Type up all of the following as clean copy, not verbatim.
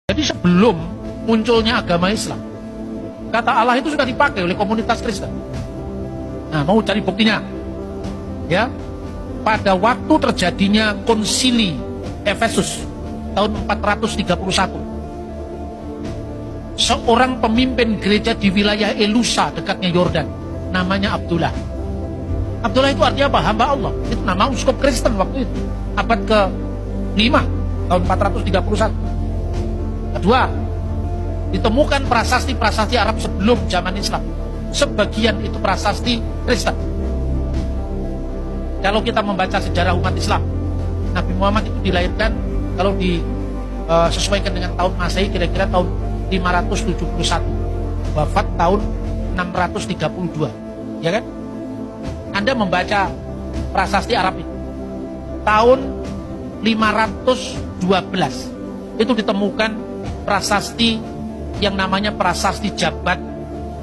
Jadi sebelum munculnya agama Islam, kata Allah itu sudah dipakai oleh komunitas Kristen. Nah, mau cari buktinya? Ya, pada waktu terjadinya konsili Efesus tahun 431, seorang pemimpin gereja di wilayah Elusa dekatnya Yordan, namanya Abdullah. Abdullah itu artinya apa? Hamba Allah. Itu nama uskup Kristen waktu itu, abad ke-5 tahun 431. Kedua, ditemukan prasasti-prasasti Arab sebelum zaman Islam. Sebagian itu prasasti Kristen. Kalau kita membaca sejarah umat Islam, Nabi Muhammad itu dilahirkan, kalau disesuaikan dengan tahun Masehi, kira-kira tahun 571. Wafat tahun 632. Ya kan? Anda membaca prasasti Arab itu. Tahun 512 itu ditemukan prasasti yang namanya prasasti Jabat,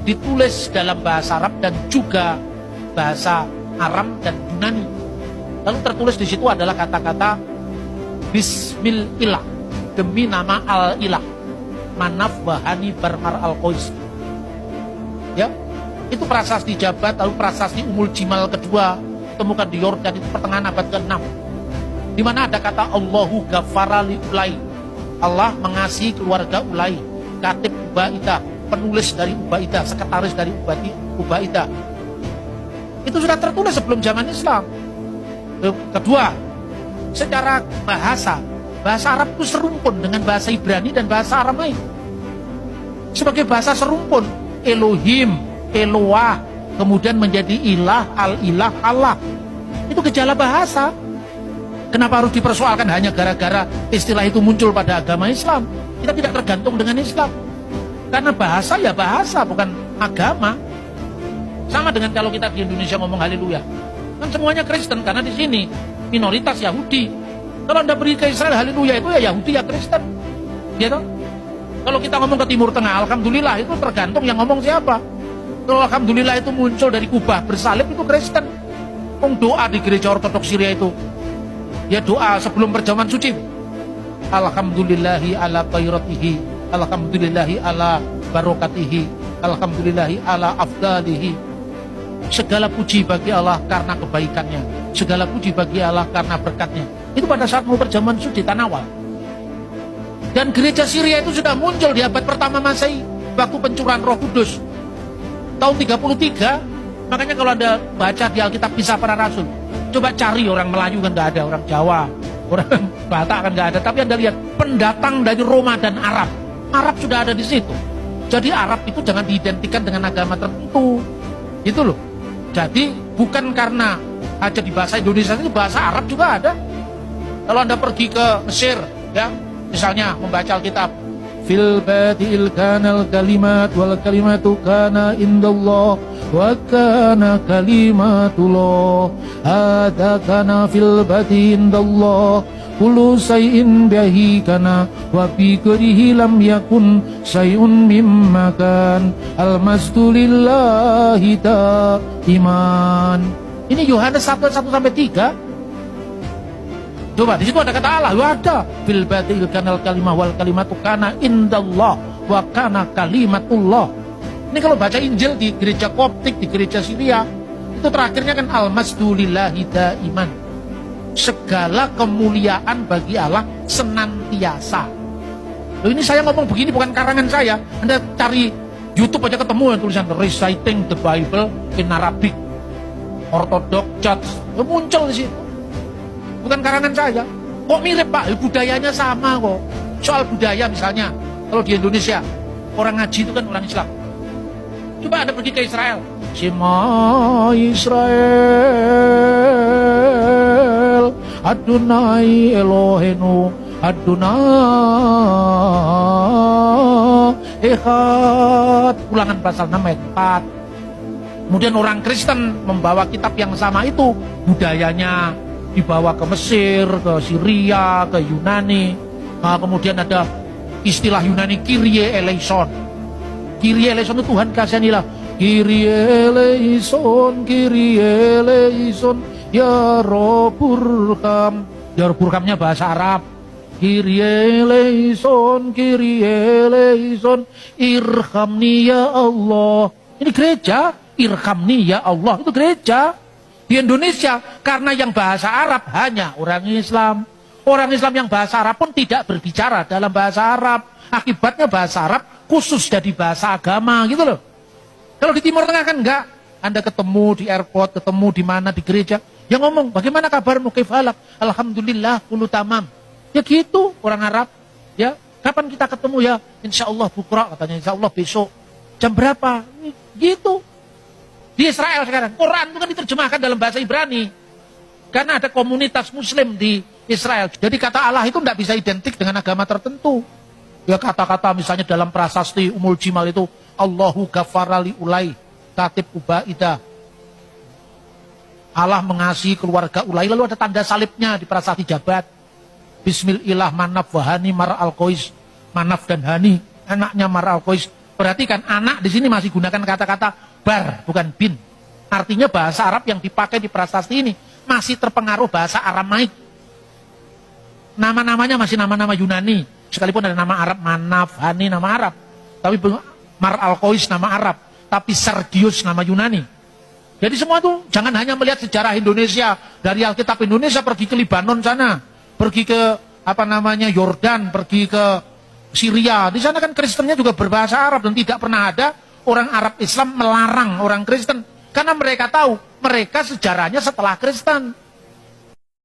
ditulis dalam bahasa Arab dan juga bahasa Aram dan Yunani. Lalu tertulis di situ adalah kata-kata Bismillah, demi nama Al-Ilah, Manaf Bahani Barmar Al-Qais. Ya, itu prasasti Jabat. Lalu prasasti Umul Jimal kedua ditemukan di Yordan, itu pertengahan abad ke-6, di mana ada kata Allahu Ghafara li Ulai, Allah mengasihi keluarga Ulai, katib Ubaidah, penulis dari Ubaidah, sekretaris dari Ubaidah. Itu sudah tertulis sebelum zaman Islam. Kedua, secara bahasa Arab itu serumpun dengan bahasa Ibrani dan bahasa Aramaik. Sebagai bahasa serumpun, Elohim, Eloah, kemudian menjadi ilah, al-ilah, Allah. Itu gejala bahasa. Kenapa harus dipersoalkan hanya gara-gara istilah itu muncul pada agama Islam? Kita tidak tergantung dengan Islam. Karena bahasa ya bahasa, bukan agama. Sama dengan kalau kita di Indonesia ngomong haleluya. Kan semuanya Kristen, karena di sini minoritas Yahudi. Kalau Anda pergi ke Israel, haleluya itu ya Yahudi ya Kristen. Gitu? Kalau kita ngomong ke Timur Tengah, alhamdulillah, itu tergantung yang ngomong siapa. Kalau alhamdulillah itu muncul dari Kubah bersalib, itu Kristen. Doa di gereja ortodoks Syria itu, ya doa sebelum perjamuan suci. Alhamdulillahi ala khairatihi, alhamdulillahi ala barokatihi, alhamdulillahi ala afdalihi. Segala puji bagi Allah karena kebaikannya, segala puji bagi Allah karena berkatnya. Itu pada saat mau perjamuan suci Tanawal. Dan gereja Syria itu sudah muncul di abad pertama Masehi, waktu pencurahan Roh Kudus tahun 33. Makanya kalau Anda baca di Alkitab Kisah Para Rasul, coba cari orang Melayu kan nggak ada, orang Jawa, orang Batak kan nggak ada. Tapi Anda lihat pendatang dari Roma dan Arab. Arab sudah ada di situ. Jadi Arab itu jangan diidentikan dengan agama tertentu. Itu loh. Jadi bukan karena aja di bahasa Indonesia, itu bahasa Arab juga ada. Kalau Anda pergi ke Mesir, ya, misalnya membaca Alkitab, fil badil kanal kalimat wal kalimatu kana indallah wa kana kalimatullah hadza kana fil badi indallah kullu shay'in bihi kana wa bi ghairihi lam yakun shay'un mimma kan almasdulillahi ta iman. Ini Yohanes 1:1-3. Coba di situ ada kata Allah, ada fil batil kanal kalimah wal kalimatu kana indallah wa kana kalimatullah. Ini kalau baca Injil di gereja Koptik, di gereja Syria, itu terakhirnya kan almasdulillahi daiman. Segala kemuliaan bagi Allah senantiasa. Loh, ini saya ngomong begini bukan karangan saya. Anda cari YouTube aja ketemu yang tulisan Reciting the Bible in Arabic, Orthodox Church, muncul di situ. Bukan karangan saya. Kok mirip Pak? Budayanya sama kok. Soal budaya misalnya, kalau di Indonesia orang ngaji itu kan orang Islam. Coba Anda pergi ke Israel, Shema Israel Adonai Elohenu Adonai Echad. Ulangan pasal 6 ayat 4. Kemudian orang Kristen membawa kitab yang sama itu, budayanya dibawa ke Mesir, ke Syria, ke Yunani. Nah, kemudian ada istilah Yunani Kyrie eleison. Kyrie eleison itu Tuhan kasihanilah. Kyrie eleison, Kyrie eleison, ya Roburkam. Ya Roburkamnya bahasa Arab. Kyrie eleison, Kyrie eleison, irhamni ya Allah. Ini gereja, irhamni ya Allah, itu gereja. Di Indonesia, karena yang bahasa Arab hanya orang Islam. Orang Islam yang bahasa Arab pun tidak berbicara dalam bahasa Arab. Akibatnya bahasa Arab khusus jadi bahasa agama gitu loh. Kalau di Timur Tengah kan enggak. Anda ketemu di airport, ketemu di mana, di gereja. Yang ngomong, bagaimana kabarmu, kaifalak? Alhamdulillah, kulu tamam. Ya gitu orang Arab. Ya, kapan kita ketemu ya? Insya Allah bukra katanya, insya Allah besok. Jam berapa? Gitu. Di Israel sekarang, Quran itu kan diterjemahkan dalam bahasa Ibrani. Karena ada komunitas Muslim di Israel. Jadi kata Allah itu tidak bisa identik dengan agama tertentu. Ya kata-kata misalnya dalam prasasti Umul Jimal itu, Allahu ghafarali ulai, katib ubaidah. Allah mengasihi keluarga ulai, lalu ada tanda salibnya di prasasti Jabat. Bismillah manaf wahani mar al-Qais, manaf dan hani, anaknya mar al-Qais. Perhatikan anak di sini masih gunakan kata-kata bar, bukan bin. Artinya bahasa Arab yang dipakai di prasasti ini masih terpengaruh bahasa Aramaik. Nama-namanya masih nama-nama Yunani, sekalipun ada nama Arab manaf, hani nama Arab. Tapi mar al-Qais nama Arab, tapi Sergius nama Yunani. Jadi semua itu jangan hanya melihat sejarah Indonesia dari Alkitab Indonesia, pergi ke Libanon sana. Pergi ke Yordan, pergi ke Syria. Di sana kan Kristennya juga berbahasa Arab dan tidak pernah ada orang Arab Islam melarang orang Kristen karena mereka tahu mereka sejarahnya setelah Kristen.